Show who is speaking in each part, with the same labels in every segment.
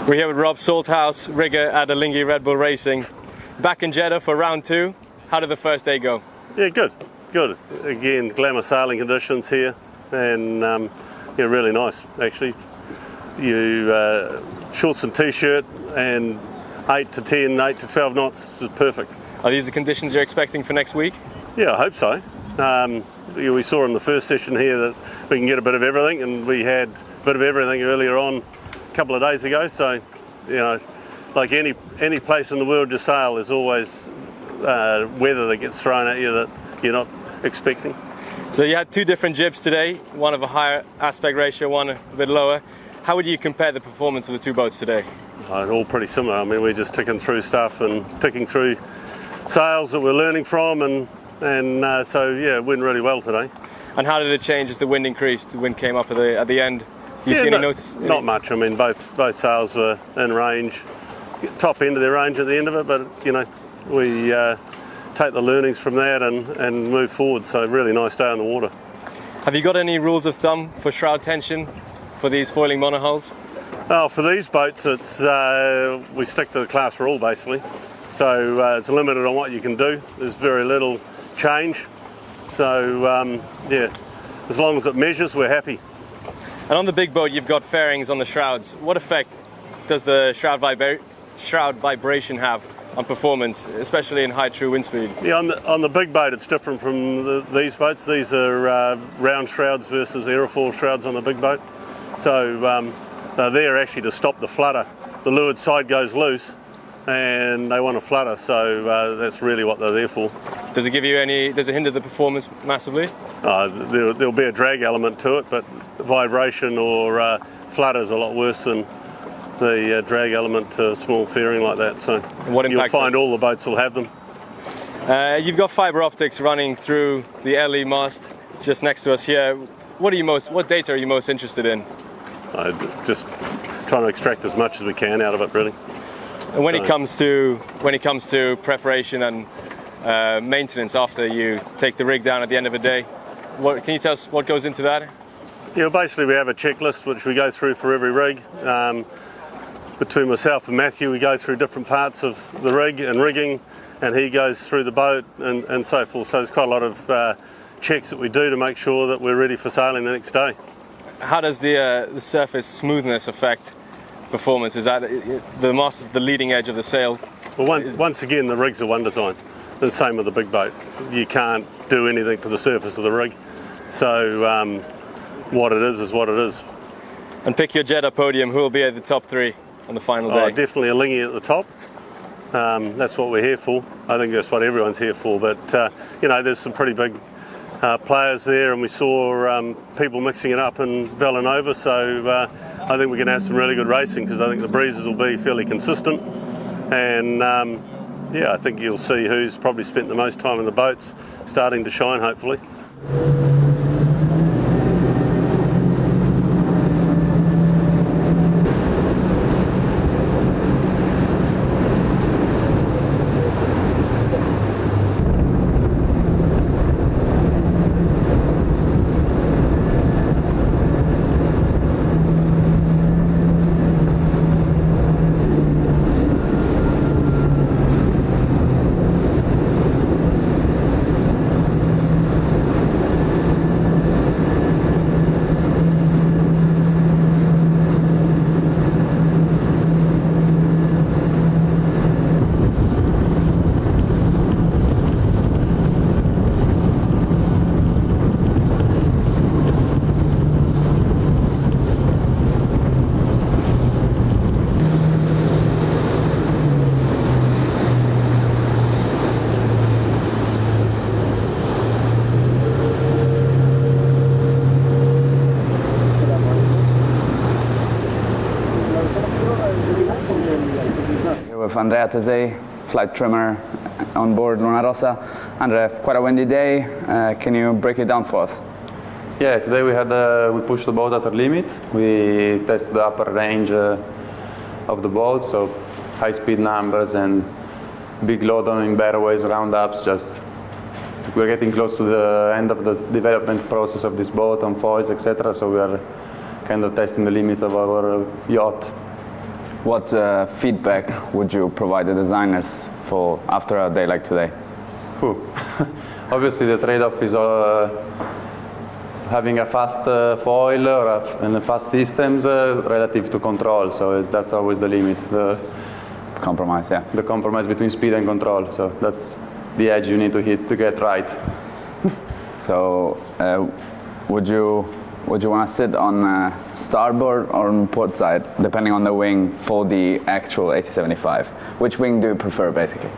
Speaker 1: We're here with Rob Salthouse, rigger at Alinghi Red Bull Racing. Back in Jeddah for round 2. How did the first day go?
Speaker 2: Yeah, good. Again, glamour sailing conditions here, and yeah, really nice actually. You shorts and t-shirt and 8 to 10, 8 to 12 knots is perfect.
Speaker 1: Are these the conditions you're expecting for next week?
Speaker 2: Yeah, I hope so. We saw in the first session here that we can get a bit of everything, and we had a bit of everything earlier on a couple of days ago. So, you know, like any place in the world to sail, there's always weather that gets thrown at you that you're not expecting.
Speaker 1: So you had 2 different jibs today, one of a higher aspect ratio, one a bit lower. How would you compare the performance of the 2 boats today?
Speaker 2: All pretty similar. I mean, we're just ticking through stuff and ticking through sails that we're learning from, and so yeah, it went really well today.
Speaker 1: And how did it change as the wind increased? The wind came up at the end. Do you see any notes?
Speaker 2: Not much. I mean, both sails were in range, top end of their range at the end of it, but you know, we take the learnings from that and move forward. So really nice day on the water.
Speaker 1: Have you got any rules of thumb for shroud tension for these foiling monohulls?
Speaker 2: Oh, for these boats, it's we stick to the class rule basically. So it's limited on what you can do. There's very little change. So yeah, as long as it measures, we're happy.
Speaker 1: And on the big boat, you've got fairings on the shrouds. What effect does the shroud vibration have on performance, especially in high true wind speed?
Speaker 2: Yeah, on the big boat, it's different from these boats. These are round shrouds versus aerofoil shrouds on the big boat. So they're there actually to stop the flutter. The leeward side goes loose, and they want to flutter, so that's really what they're there for.
Speaker 1: Does it hinder the performance massively?
Speaker 2: There'll be a drag element to it, but vibration or flutter is a lot worse than the drag element to small fairing like that. So you'll find all the boats will have them.
Speaker 1: You've got fibre optics running through the LE mast just next to us here. What data are you most interested in?
Speaker 2: Just trying to extract as much as we can out of it, really.
Speaker 1: And when it comes to preparation and maintenance after you take the rig down at the end of the day, can you tell us what goes into that?
Speaker 2: Yeah, basically we have a checklist which we go through for every rig. Between myself and Matthew, we go through different parts of the rig and rigging, and he goes through the boat and so forth. So there's quite a lot of checks that we do to make sure that we're ready for sailing the next day.
Speaker 1: How does the surface smoothness affect performance? Is that the mast is the leading edge of the sail?
Speaker 2: Well, once again, the rig's a one design. The same with the big boat. You can't do anything to the surface of the rig. So what it is what it is.
Speaker 1: And pick your Jeddah podium. Who will be at the top 3 on the final day?
Speaker 2: Definitely Alinghi at the top. That's what we're here for. I think that's what everyone's here for. But you know, there's some pretty big players there, and we saw people mixing it up in Villanova. So I think we're going to have some really good racing, because I think the breezes will be fairly consistent. And yeah, I think you'll see who's probably spent the most time in the boats starting to shine, hopefully.
Speaker 3: With Andrea Tesei, flight trimmer on board Luna Rossa. Andrea, quite a windy day. Can you break it down for us?
Speaker 4: Yeah, today we pushed the boat at our limit. We tested the upper range of the boat, so high speed numbers and big load on barreways, roundups. Just we're getting close to the end of the development process of this boat on foils, etc. So we are kind of testing the limits of our yacht.
Speaker 3: What feedback would you provide the designers for after a day like today?
Speaker 4: Obviously, the trade-off is having a fast foil and a fast systems relative to control. So that's always the limit. The
Speaker 3: compromise, yeah.
Speaker 4: The compromise between speed and control. So that's the edge you need to hit to get right.
Speaker 3: So would you want to sit on starboard or on port side, depending on the wing for the actual AC75? Which wing do you prefer, basically?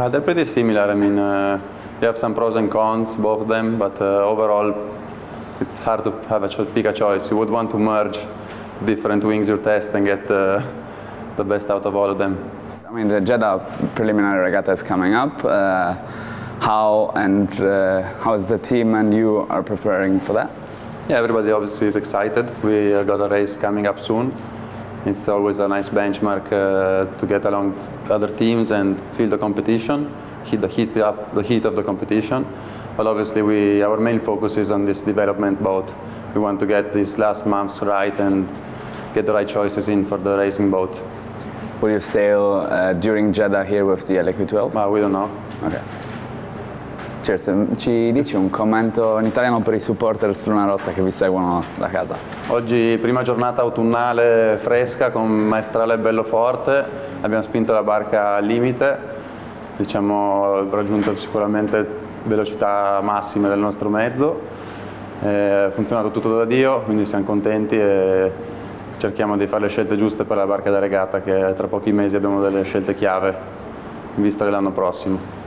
Speaker 4: They're pretty similar. I mean, they have some pros and cons, both of them, but overall, it's hard to have pick a choice. You would want to merge different wings you test and get the best out of all of them.
Speaker 3: I mean, the Jeddah preliminary regatta is coming up. How is the team and you are preparing for that?
Speaker 4: Yeah, everybody obviously is excited. We got a race coming up soon. It's always a nice benchmark to get along other teams and feel the competition, the heat of the competition. But obviously, our main focus is on this development boat. We want to get these last months right and get the right choices in for the racing boat.
Speaker 3: Will you sail during Jeddah here with the LQ12?
Speaker 4: We don't know.
Speaker 3: Okay. Cheers, ci dici un commento in italiano per i supporters Luna Rossa che vi seguono da casa?
Speaker 4: Oggi prima giornata autunnale fresca con maestrale bello forte, abbiamo spinto la barca al limite, diciamo raggiunto sicuramente velocità massime del nostro mezzo, ha funzionato tutto da Dio, quindi siamo contenti e cerchiamo di fare le scelte giuste per la barca da regata, che tra pochi mesi abbiamo delle scelte chiave in vista dell'anno prossimo.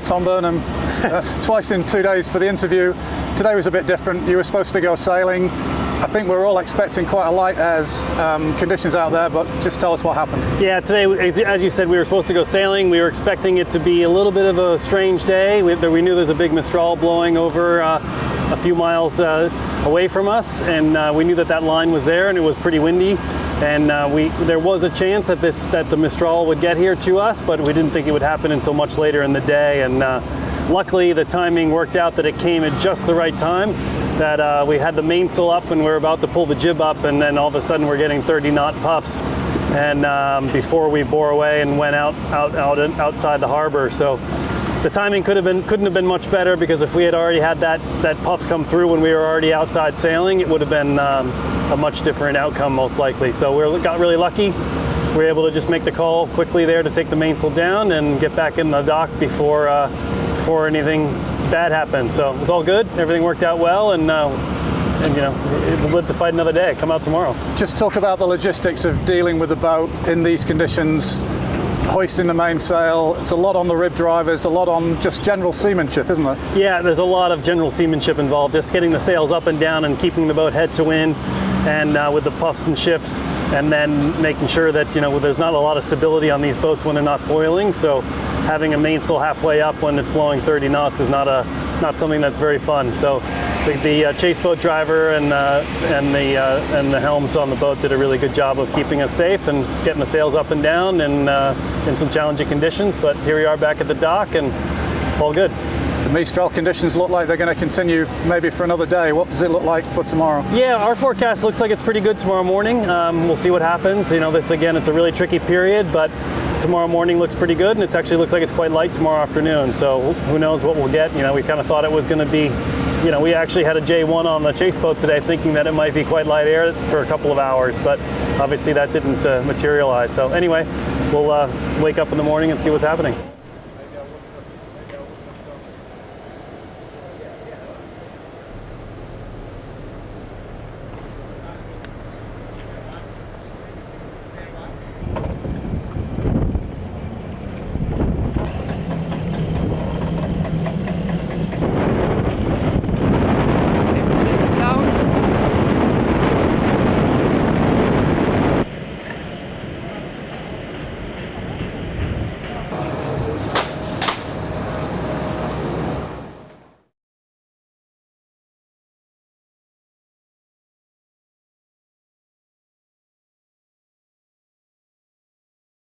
Speaker 5: Tom Burnham, twice in 2 days for the interview. Today was a bit different. You were supposed to go sailing. I think we're all expecting quite a light airs conditions out there, but just tell us what happened.
Speaker 6: Yeah, today, as you said, we were supposed to go sailing. We were expecting it to be a little bit of a strange day. We knew there's a big mistral blowing over a few miles away from us, and we knew that line was there, and it was pretty windy. And there was a chance that the Mistral would get here to us, but we didn't think it would happen until much later in the day. And luckily, the timing worked out that it came at just the right time. That we had the mainsail up and we were about to pull the jib up, and then all of a sudden we're getting 30-knot puffs. And before we bore away and went outside the harbor, so the timing couldn't have been much better, because if we had already had that puffs come through when we were already outside sailing, it would have been a much different outcome most likely. So we got really lucky. We were able to just make the call quickly there to take the mainsail down and get back in the dock before anything bad happened. So it was all good. Everything worked out well, and you know, we'll live to fight another day. Come out tomorrow.
Speaker 5: Just talk about the logistics of dealing with the boat in these conditions. Hoisting the mainsail, it's a lot on the rib drivers, a lot on just general seamanship, isn't it?
Speaker 6: Yeah, there's a lot of general seamanship involved, just getting the sails up and down and keeping the boat head to wind, and with the puffs and shifts, and then making sure that, you know, there's not a lot of stability on these boats when they're not foiling, so having a mainsail halfway up when it's blowing 30 knots is not something that's very fun. So the chase boat driver and the helms on the boat did a really good job of keeping us safe and getting the sails up and down, and in some challenging conditions. But here we are back at the dock, and all good.
Speaker 5: The Mistral conditions look like they're going to continue maybe for another day. What does it look like for tomorrow?
Speaker 6: Yeah, our forecast looks like it's pretty good tomorrow morning. We'll see what happens. You know, this again, it's a really tricky period, but tomorrow morning looks pretty good, and it actually looks like it's quite light tomorrow afternoon. So who knows what we'll get? You know, we kind of thought it was going to be, you know, we actually had a J1 on the chase boat today, thinking that it might be quite light air for a couple of hours, but obviously that didn't materialize. So anyway, we'll wake up in the morning and see what's happening.